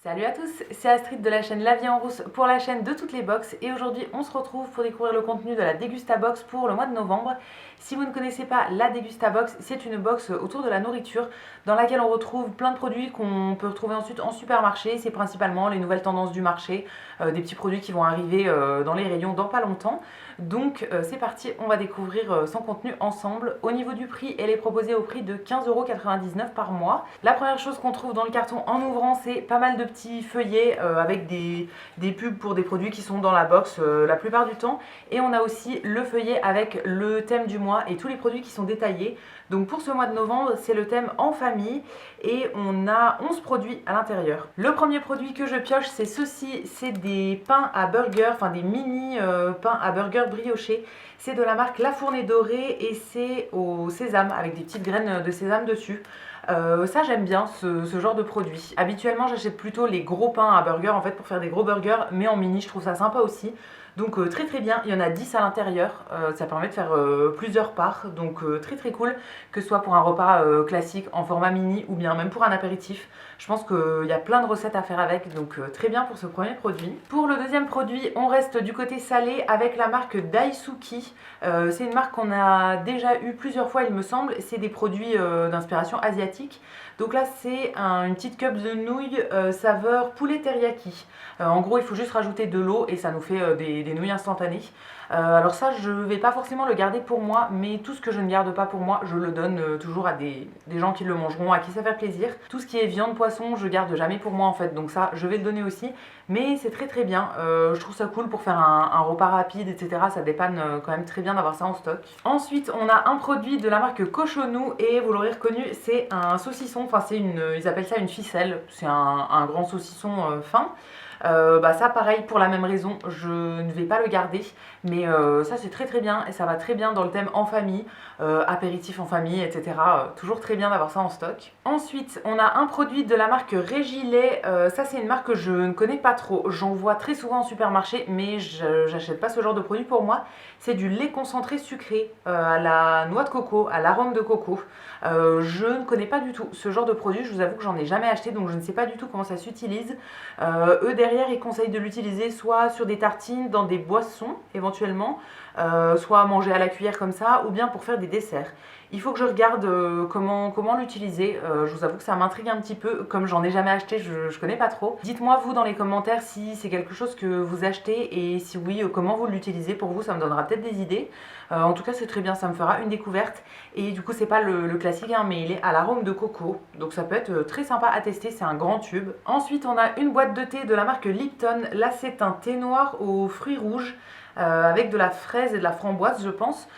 Salut à tous, c'est Astrid de la chaîne La Vie en Rousse pour la chaîne de toutes les box et aujourd'hui on se retrouve pour découvrir le contenu de la Dégusta Box pour le mois de novembre. Si vous ne connaissez pas la Dégusta Box, c'est une box autour de la nourriture dans laquelle on retrouve plein de produits qu'on peut retrouver ensuite en supermarché. C'est principalement les nouvelles tendances du marché, des petits produits qui vont arriver dans les rayons dans pas longtemps. Donc c'est parti, on va découvrir son contenu ensemble. Au niveau du prix, elle est proposée au prix de 15,99 € par mois. La première chose qu'on trouve dans le carton en ouvrant, c'est pas mal de petits feuillets avec des pubs pour des produits qui sont dans la box la plupart du temps. Et on a aussi le feuillet avec le thème du mois et tous les produits qui sont détaillés. Donc pour ce mois de novembre, c'est le thème en famille et on a 11 produits à l'intérieur. Le premier produit que je pioche, c'est ceci, c'est des pains à burger, enfin des mini pains à burger briochés. C'est de la marque La Fournée Dorée et c'est au sésame avec des petites graines de sésame dessus. Ça j'aime bien ce genre de produit. Habituellement j'achète plutôt les gros pains à burger en fait pour faire des gros burgers, mais en mini je trouve ça sympa aussi. Donc très très bien, il y en a 10 à l'intérieur, ça permet de faire plusieurs parts, donc très très cool, que ce soit pour un repas classique en format mini ou bien même pour un apéritif. Je pense qu'il y a plein de recettes à faire avec, donc très bien pour ce premier produit. Pour le deuxième produit, on reste du côté salé avec la marque Daisuki. C'est une marque qu'on a déjà eu plusieurs fois il me semble, c'est des produits d'inspiration asiatique. Donc là c'est une petite cup de nouilles saveur poulet teriyaki. En gros il faut juste rajouter de l'eau et ça nous fait des nouilles instantanées. Alors ça je vais pas forcément le garder pour moi, mais tout ce que je ne garde pas pour moi je le donne toujours à des gens qui le mangeront, à qui ça fait plaisir. Tout ce qui est viande, poisson, je garde jamais pour moi en fait, donc ça je vais le donner aussi. Mais c'est très très bien, je trouve ça cool pour faire un repas rapide, etc. Ça dépanne quand même très bien d'avoir ça en stock. Ensuite on a un produit de la marque Cochonou et vous l'aurez reconnu, c'est un saucisson, enfin ils appellent ça une ficelle, c'est un grand saucisson fin. Ça pareil pour la même raison, je ne vais pas le garder, mais ça c'est très très bien et ça va très bien dans le thème en famille, apéritif en famille, etc. Toujours très bien d'avoir ça en stock. Ensuite on a un produit de la marque Régilet, ça c'est une marque que je ne connais pas trop, j'en vois très souvent en supermarché mais j'achète pas ce genre de produit pour moi. C'est du lait concentré sucré à la noix de coco, à l'arôme de coco. Je ne connais pas du tout ce genre de produit, je vous avoue que j'en ai jamais acheté donc je ne sais pas du tout comment ça s'utilise. Eux derrière ils conseillent de l'utiliser soit sur des tartines, dans des boissons éventuellement, soit à manger à la cuillère comme ça, ou bien pour faire des desserts. Il faut que je regarde comment l'utiliser, je vous avoue que ça m'intrigue un petit peu, comme j'en ai jamais acheté, je connais pas trop. Dites-moi vous dans les commentaires si c'est quelque chose que vous achetez et si oui, comment vous l'utilisez pour vous, ça me donnera peut-être des idées. En tout cas c'est très bien, ça me fera une découverte et du coup c'est pas le classique hein, mais il est à l'arôme de coco, donc ça peut être très sympa à tester, c'est un grand tube. Ensuite on a une boîte de thé de la marque Lipton, là c'est un thé noir aux fruits rouges. Avec de la fraise et de la framboise je pense.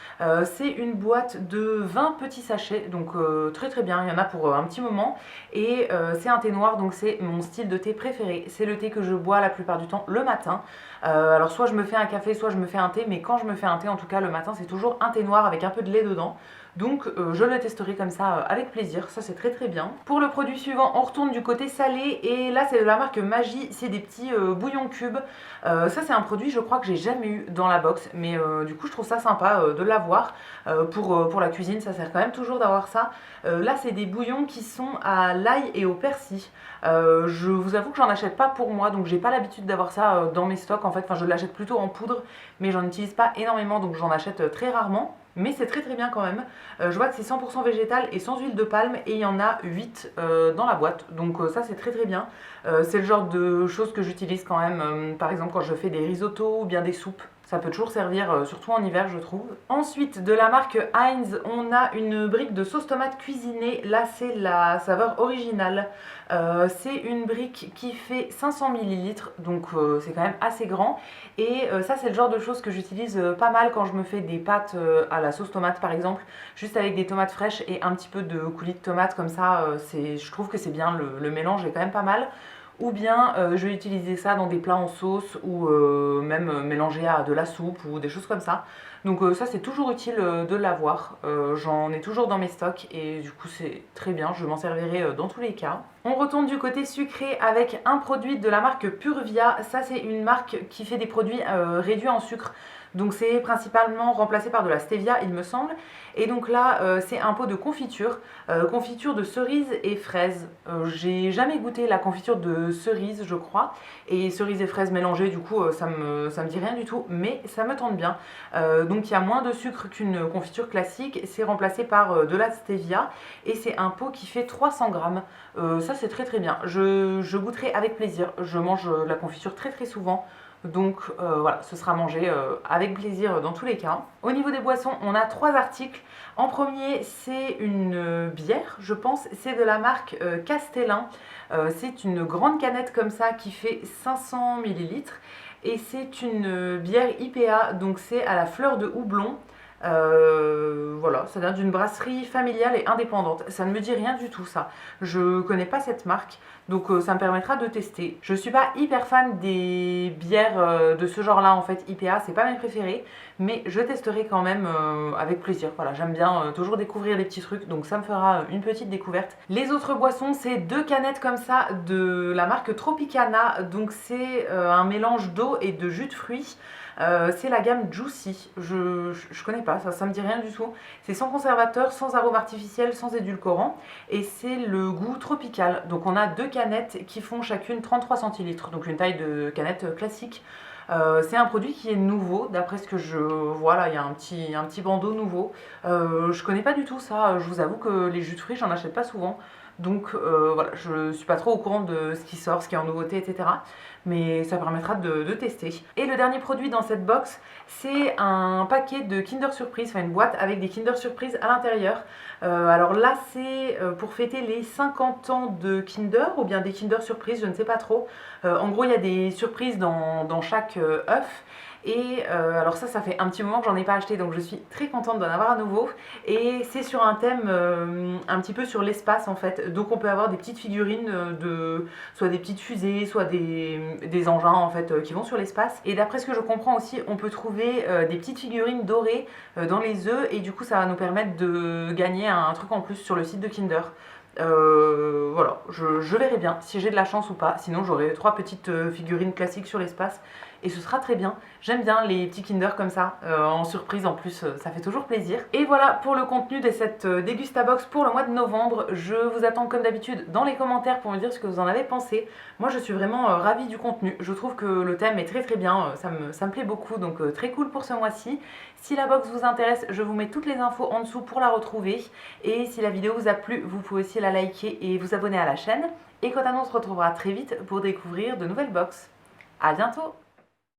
C'est une boîte de 20 petits sachets, donc très très bien, il y en a pour un petit moment. Et c'est un thé noir, donc c'est mon style de thé préféré. C'est le thé que je bois la plupart du temps le matin. Alors soit je me fais un café, soit je me fais un thé, mais quand je me fais un thé en tout cas le matin c'est toujours un thé noir avec un peu de lait dedans. Donc je le testerai comme ça avec plaisir, ça c'est très très bien. Pour le produit suivant, on retourne du côté salé et là c'est de la marque Maggi, c'est des petits bouillons cubes. Ça c'est un produit je crois que j'ai jamais eu dans la box, mais du coup je trouve ça sympa de l'avoir. Pour la cuisine ça sert quand même toujours d'avoir ça. Là c'est des bouillons qui sont à l'ail et au persil. Je vous avoue que j'en achète pas pour moi, donc j'ai pas l'habitude d'avoir ça dans mes stocks en fait, enfin je l'achète plutôt en poudre, mais j'en utilise pas énormément donc j'en achète très rarement. Mais c'est très très bien quand même. Je vois que c'est 100% végétal et sans huile de palme et il y en a 8 dans la boîte. Donc ça c'est très très bien. C'est le genre de choses que j'utilise quand même. Par exemple quand je fais des risottos ou bien des soupes. Ça peut toujours servir, surtout en hiver je trouve. Ensuite de la marque Heinz, on a une brique de sauce tomate cuisinée. Là c'est la saveur originale. C'est une brique qui fait 500 ml, donc c'est quand même assez grand. Et ça c'est le genre de choses que j'utilise pas mal quand je me fais des pâtes à la sauce tomate par exemple. Juste avec des tomates fraîches et un petit peu de coulis de tomate comme ça. Je trouve que c'est bien, le mélange est quand même pas mal. Ou bien je vais utiliser ça dans des plats en sauce ou même mélanger à de la soupe ou des choses comme ça. Donc ça c'est toujours utile de l'avoir, j'en ai toujours dans mes stocks et du coup c'est très bien, je m'en servirai dans tous les cas. On retourne du côté sucré avec un produit de la marque Purvia, ça c'est une marque qui fait des produits réduits en sucre. Donc c'est principalement remplacé par de la stevia, il me semble. Et donc là, c'est un pot de confiture, confiture de cerises et fraises. J'ai jamais goûté la confiture de cerises, je crois, et cerises et fraises mélangées, du coup, ça me dit rien du tout, mais ça me tente bien. Donc il y a moins de sucre qu'une confiture classique, c'est remplacé par de la stevia, et c'est un pot qui fait 300 grammes. Ça c'est très très bien, je goûterai avec plaisir, je mange la confiture très très souvent. Donc voilà, ce sera mangé avec plaisir dans tous les cas. Au niveau des boissons, on a 3 articles. En premier, c'est une bière, je pense, c'est de la marque Castellin. C'est une grande canette comme ça qui fait 500 millilitres. Et c'est une bière IPA, donc c'est à la fleur de houblon. Voilà, ça vient d'une brasserie familiale et indépendante. Ça ne me dit rien du tout ça. Je connais pas cette marque, donc ça me permettra de tester. Je suis pas hyper fan des bières de ce genre-là en fait, IPA, c'est pas mes préférés, mais je testerai quand même avec plaisir. Voilà, j'aime bien toujours découvrir des petits trucs, donc ça me fera une petite découverte. Les autres boissons, c'est 2 canettes comme ça de la marque Tropicana, donc c'est un mélange d'eau et de jus de fruits. C'est la gamme Juicy, je connais pas, ça me dit rien du tout. C'est sans conservateur, sans arôme artificiel, sans édulcorant, et c'est le goût tropical. Donc on a 2 canettes qui font chacune 33 centilitres, donc une taille de canette classique. C'est un produit qui est nouveau, d'après ce que je vois là, il y a un petit bandeau nouveau. Je connais pas du tout ça, je vous avoue que les jus de fruits, j'en achète pas souvent. Donc voilà, je suis pas trop au courant de ce qui sort, ce qui est en nouveauté, etc. Mais ça permettra de tester. Et le dernier produit dans cette box, c'est un paquet de Kinder Surprise, enfin une boîte avec des Kinder Surprise à l'intérieur. Alors là, c'est pour fêter les 50 ans de Kinder, ou bien des Kinder Surprise, je ne sais pas trop. En gros, il y a des surprises dans chaque œuf. Et alors ça fait un petit moment que j'en ai pas acheté, donc je suis très contente d'en avoir à nouveau. Et c'est sur un thème un petit peu sur l'espace en fait. Donc on peut avoir des petites figurines soit des petites fusées, soit des engins en fait qui vont sur l'espace. Et d'après ce que je comprends aussi, on peut trouver des petites figurines dorées dans les œufs, et du coup ça va nous permettre de gagner un truc en plus sur le site de Kinder. Voilà, je verrai bien si j'ai de la chance ou pas. Sinon j'aurai 3 petites figurines classiques sur l'espace et ce sera très bien. J'aime bien les petits Kinder comme ça, en surprise en plus, ça fait toujours plaisir. Et voilà pour le contenu de cette Dégustabox pour le mois de novembre. Je vous attends comme d'habitude dans les commentaires pour me dire ce que vous en avez pensé. Moi je suis vraiment ravie du contenu, je trouve que le thème est très très bien, ça me plaît beaucoup, donc très cool pour ce mois-ci. Si la box vous intéresse, je vous mets toutes les infos en dessous pour la retrouver. Et si la vidéo vous a plu, vous pouvez aussi la liker et vous abonner à la chaîne. Et quant à nous, on se retrouvera très vite pour découvrir de nouvelles box. A bientôt!